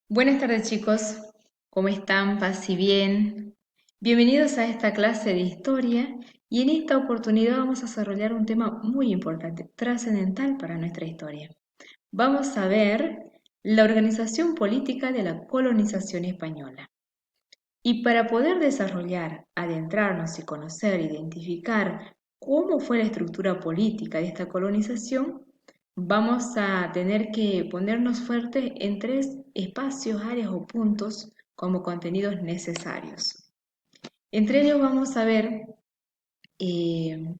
Buenas tardes chicos, ¿cómo están? Paz y bien. Bienvenidos a esta clase de historia y en esta oportunidad vamos a desarrollar un tema muy importante, trascendental para nuestra historia. Vamos a ver la organización política de la colonización española. Y para poder desarrollar, adentrarnos y conocer, identificar cómo fue la estructura política de esta colonización, vamos a tener que ponernos fuertes en tres espacios, áreas o puntos como contenidos necesarios. Entre ellos vamos a ver eh,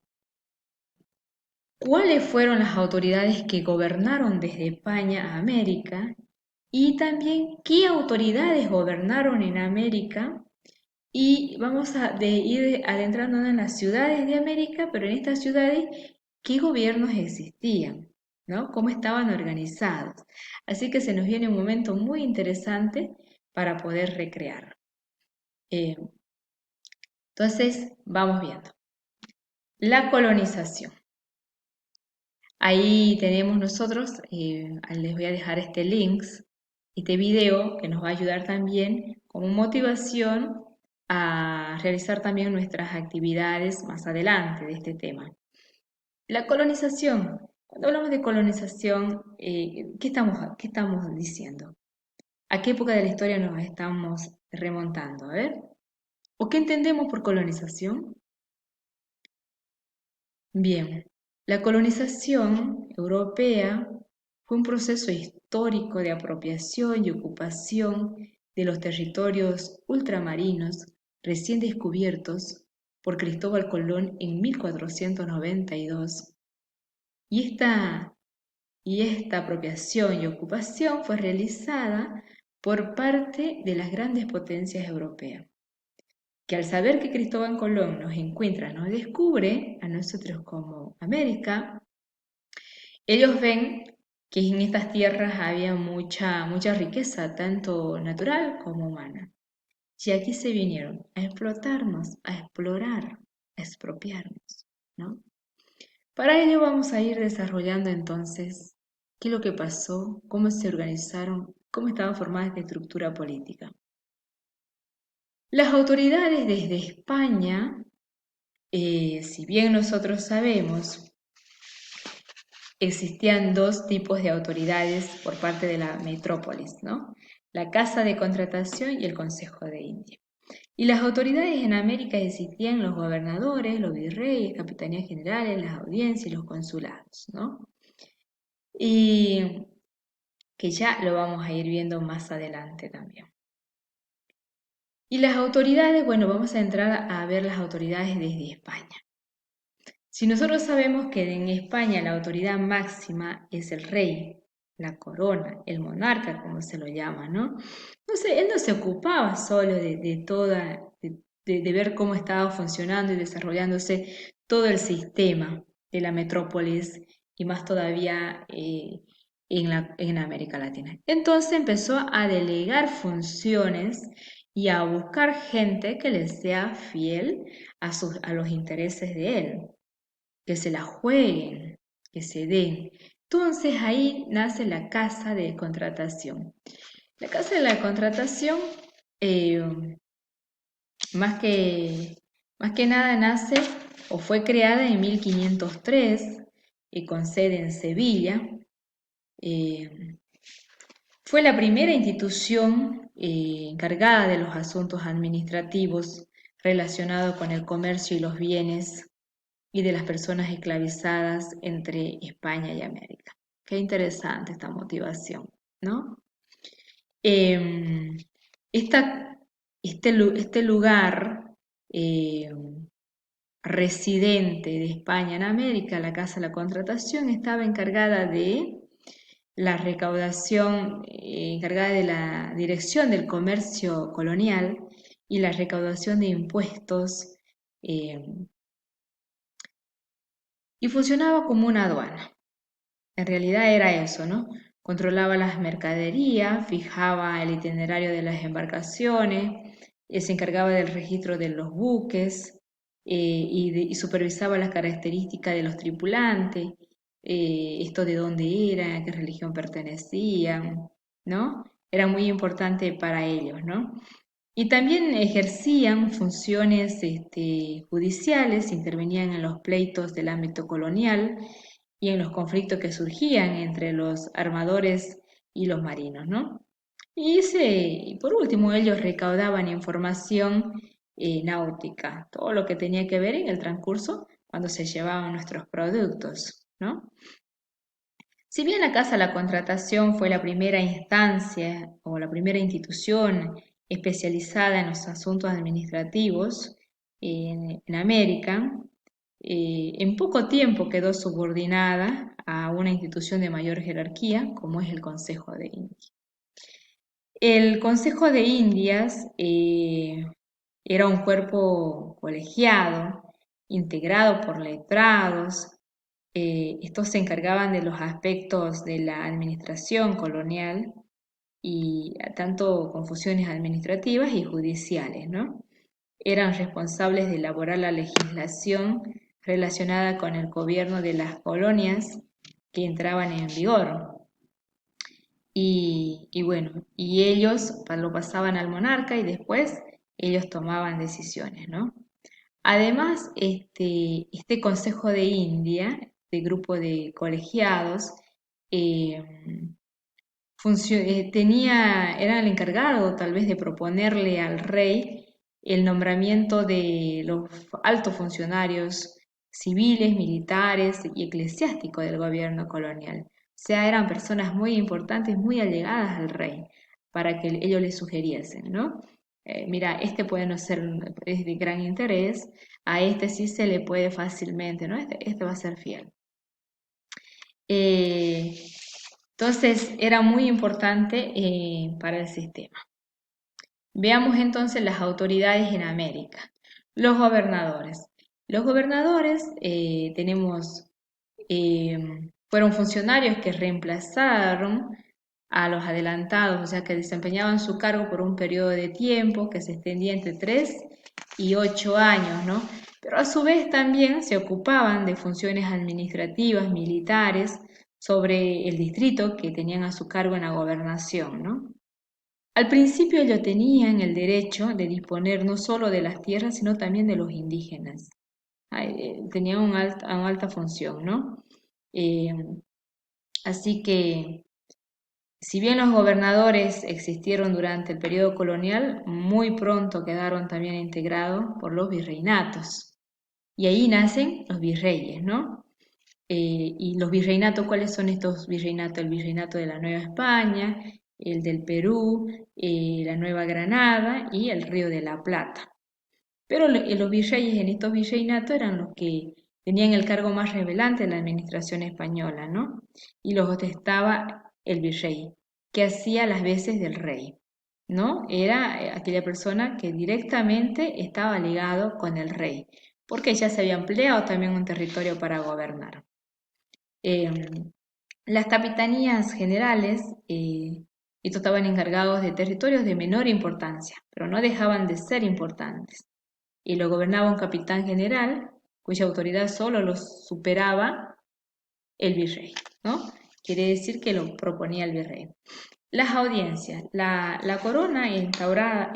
cuáles fueron las autoridades que gobernaron desde España a América y también qué autoridades gobernaron en América y vamos a ir adentrándonos en las ciudades de América, pero en estas ciudades, ¿qué gobiernos existían? ¿No? ¿Cómo estaban organizados? Así que se nos viene un momento muy interesante para poder recrear. Eh, entonces, vamos viendo. La colonización. Ahí tenemos nosotros, les voy a dejar este link, este video que nos va a ayudar también como motivación a realizar también nuestras actividades más adelante de este tema. La colonización. Cuando hablamos de colonización, qué estamos diciendo? ¿A qué época de la historia nos estamos remontando? A ver. ¿O qué entendemos por colonización? Bien, la colonización europea fue un proceso histórico de apropiación y ocupación de los territorios ultramarinos recién descubiertos por Cristóbal Colón en 1492. Y esta, y esta apropiación y ocupación fue realizada por parte de las grandes potencias europeas que al saber que Cristóbal Colón nos encuentra, nos descubre a nosotros como América, ellos ven que en estas tierras había mucha riqueza, tanto natural como humana. Y aquí se vinieron a explotarnos, a explorar, a expropiarnos, ¿no? Para ello vamos a ir desarrollando entonces qué es lo que pasó, cómo se organizaron, cómo estaba formada esta estructura política. Las autoridades desde España, si bien nosotros sabemos, existían dos tipos de autoridades por parte de la metrópolis, ¿no? La Casa de Contratación y el Consejo de India. Y las autoridades en América existían los gobernadores, los virreyes, capitanías generales, las audiencias y los consulados, ¿no? Y que ya lo vamos a ir viendo más adelante también. Y las autoridades, bueno, vamos a entrar a ver las autoridades desde España. Si nosotros sabemos que en España la autoridad máxima es el rey, la corona, el monarca, como se lo llama, ¿no? Entonces, él no se ocupaba solo de ver cómo estaba funcionando y desarrollándose todo el sistema de la metrópolis y más todavía en América Latina. Entonces empezó a delegar funciones y a buscar gente que le sea fiel a los intereses de él, que se la jueguen, que se den. Entonces ahí nace la casa de contratación. La casa de la contratación, eh, más que, más que nada nace o fue creada en 1503 con sede en Sevilla. Eh, Fue la primera institución encargada de los asuntos administrativos relacionados con el comercio y los bienes y de las personas esclavizadas entre España y América. Qué interesante esta motivación, ¿no? Eh, este lugar eh, residente de España en América, la Casa de la Contratación, estaba encargada de la recaudación, encargada de la dirección del comercio colonial y la recaudación de impuestos, eh, y funcionaba como una aduana. En realidad era eso, ¿no? Controlaba las mercaderías, fijaba el itinerario de las embarcaciones, se encargaba del registro de los buques y supervisaba las características de los tripulantes, esto de dónde eran, a qué religión pertenecían, ¿no? era muy importante para ellos, ¿no? Y también ejercían funciones judiciales, intervenían en los pleitos del ámbito colonial y en los conflictos que surgían entre los armadores y los marinos, ¿no? Y por último, ellos recaudaban información náutica, todo lo que tenía que ver en el transcurso cuando se llevaban nuestros productos, ¿no? Si bien la Casa de la Contratación fue la primera instancia o la primera institución especializada en los asuntos administrativos en América, en poco tiempo quedó subordinada a una institución de mayor jerarquía, como es el Consejo de Indias. El Consejo de Indias era un cuerpo colegiado, integrado por letrados. Estos se encargaban de los aspectos de la administración colonial y tanto con funciones administrativas y judiciales, ¿no? Eran responsables de elaborar la legislación relacionada con el gobierno de las colonias que entraban en vigor. Y bueno, y ellos lo pasaban al monarca y después ellos tomaban decisiones, ¿no? Además, este Consejo de India, de grupo de colegiados, eh, era el encargado tal vez de proponerle al rey el nombramiento de los altos funcionarios civiles, militares y eclesiásticos del gobierno colonial. O sea, eran personas muy importantes, muy allegadas al rey, para que ellos le sugiriesen, ¿no? Mira, este puede no ser es de gran interés, a este sí se le puede fácilmente, ¿no? Este va a ser fiel. Eh, entonces, era muy importante para el sistema. Veamos entonces las autoridades en América. Los gobernadores. Los gobernadores fueron funcionarios que reemplazaron a los adelantados, o sea que desempeñaban su cargo por un periodo de tiempo que se extendía entre 3 y 8 años, ¿no? Pero a su vez también se ocupaban de funciones administrativas, militares, sobre el distrito que tenían a su cargo en la gobernación, ¿no? Al principio ellos tenían el derecho de disponer no solo de las tierras, sino también de los indígenas. Tenían una alta función, ¿no? Eh, Así que, si bien los gobernadores existieron durante el periodo colonial, muy pronto quedaron también integrados por los virreinatos. Y ahí nacen los virreyes, ¿no? Y los virreinatos, ¿cuáles son estos virreinatos? El virreinato de la Nueva España, el del Perú, la Nueva Granada y el Río de la Plata. Pero los virreyes en estos virreinatos eran los que tenían el cargo más relevante en la administración española, ¿no? Y los ostentaba el virrey, que hacía las veces del rey, ¿no? Era aquella persona que directamente estaba ligado con el rey, porque ya se había ampliado también un territorio para gobernar. Las capitanías generales, estos estaban encargados de territorios de menor importancia, pero no dejaban de ser importantes y lo gobernaba un capitán general cuya autoridad solo los superaba el virrey, ¿no? Quiere decir que lo proponía el virrey. Las audiencias. La corona instaura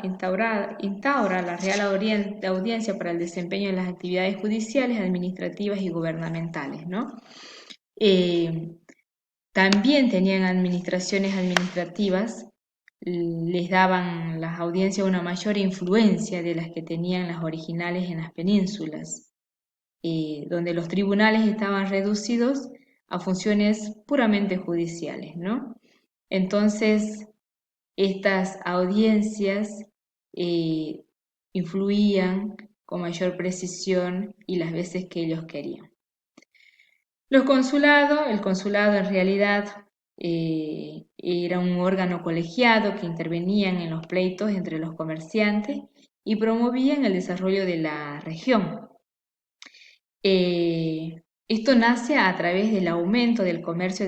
la Real Audiencia para el desempeño de las actividades judiciales, administrativas y gubernamentales, ¿no? También tenían administraciones administrativas, les daban las audiencias una mayor influencia de las que tenían las originales en las penínsulas, donde los tribunales estaban reducidos a funciones puramente judiciales, ¿no? Entonces, estas audiencias influían con mayor precisión y las veces que ellos querían. El consulado en realidad era un órgano colegiado que intervenían en los pleitos entre los comerciantes y promovían el desarrollo de la región. Esto nace a través del aumento del comercio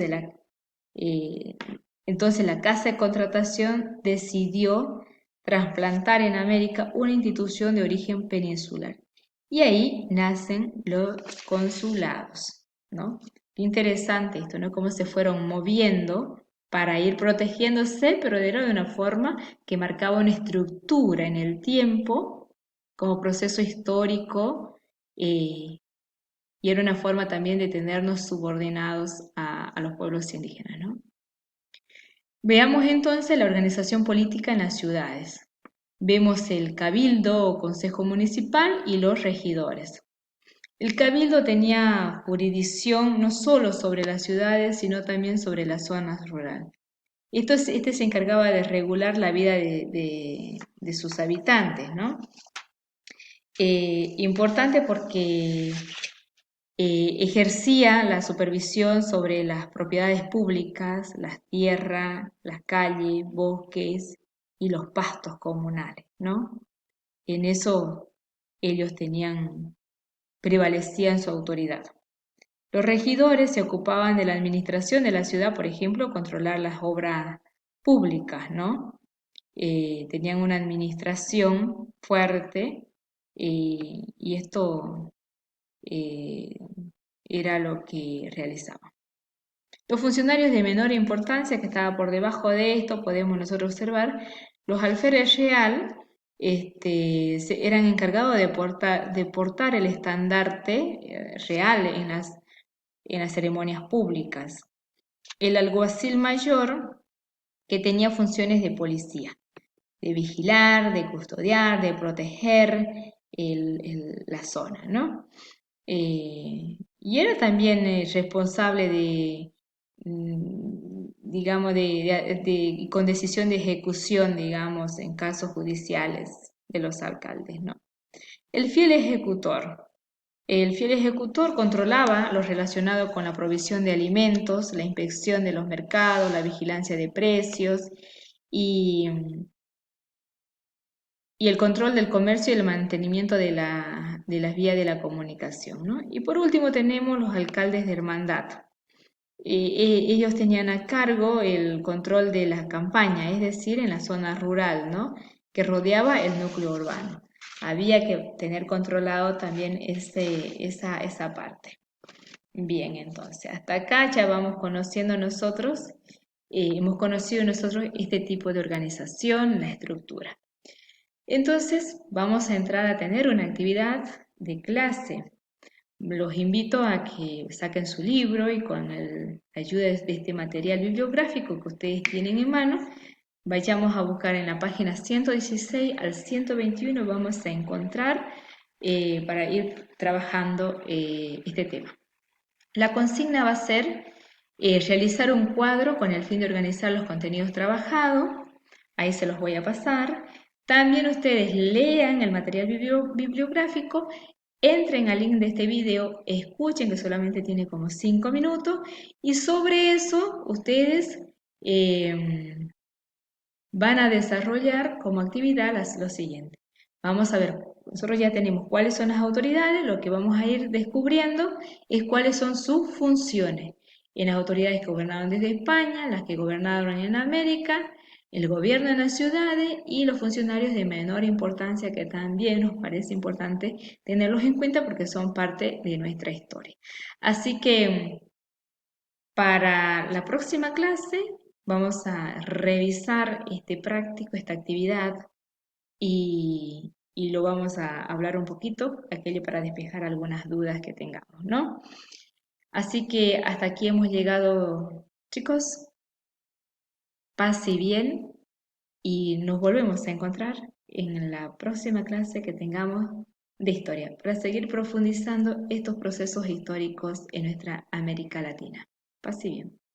entonces la Casa de Contratación decidió trasplantar en América una institución de origen peninsular y ahí nacen los consulados, ¿no? Qué interesante esto, ¿no? Cómo se fueron moviendo para ir protegiéndose, pero era de una forma que marcaba una estructura en el tiempo como proceso histórico, y era una forma también de tenernos subordinados a los pueblos indígenas, ¿no? Veamos entonces la organización política en las ciudades. Vemos el cabildo o consejo municipal y los regidores. El cabildo tenía jurisdicción no solo sobre las ciudades, sino también sobre las zonas rurales. Este se encargaba de regular la vida de sus habitantes, ¿no? Importante porque ejercía la supervisión sobre las propiedades públicas, las tierras, las calles, bosques y los pastos comunales, ¿no? En eso ellos prevalecían su autoridad. Los regidores se ocupaban de la administración de la ciudad, por ejemplo, controlar las obras públicas, ¿no? Tenían una administración fuerte, y esto eh, era lo que realizaban. Los funcionarios de menor importancia, que estaba por debajo de esto, podemos nosotros observar, los alférez real eran encargados de portar el estandarte real en las ceremonias públicas. El alguacil mayor, que tenía funciones de policía, de vigilar, de custodiar, de proteger la zona, ¿no? Y era también responsable digamos, con decisión de ejecución, digamos, en casos judiciales de los alcaldes, ¿no? El fiel ejecutor. El fiel ejecutor controlaba lo relacionado con la provisión de alimentos, la inspección de los mercados, la vigilancia de precios y, y el control del comercio y el mantenimiento de las vías de la comunicación, ¿no? Y por último tenemos los alcaldes de hermandad. Ellos tenían a cargo el control de la campaña, es decir, en la zona rural, ¿no? Que rodeaba el núcleo urbano. Había que tener controlado también esa parte. Bien, entonces, hasta acá ya vamos conociendo nosotros, hemos conocido nosotros este tipo de organización, la estructura. Entonces, vamos a entrar a tener una actividad de clase. Los invito a que saquen su libro y con la ayuda de este material bibliográfico que ustedes tienen en mano, vayamos a buscar en la página 116 al 121, vamos a encontrar para ir trabajando este tema. La consigna va a ser realizar un cuadro con el fin de organizar los contenidos trabajados. Ahí se los voy a pasar. También ustedes lean el material bibliográfico, entren al link de este video, escuchen que solamente tiene como 5 minutos y sobre eso ustedes van a desarrollar como actividad lo siguiente. Vamos a ver, nosotros ya tenemos cuáles son las autoridades, lo que vamos a ir descubriendo es cuáles son sus funciones. En las autoridades que gobernaron desde España, las que gobernaron en América, el gobierno en las ciudades y los funcionarios de menor importancia que también nos parece importante tenerlos en cuenta porque son parte de nuestra historia. Así que para la próxima clase vamos a revisar este práctico, esta actividad y lo vamos a hablar un poquito, aquello para despejar algunas dudas que tengamos, ¿no? Así que hasta aquí hemos llegado, chicos. Pase bien y nos volvemos a encontrar en la próxima clase que tengamos de historia para seguir profundizando estos procesos históricos en nuestra América Latina. Pase bien.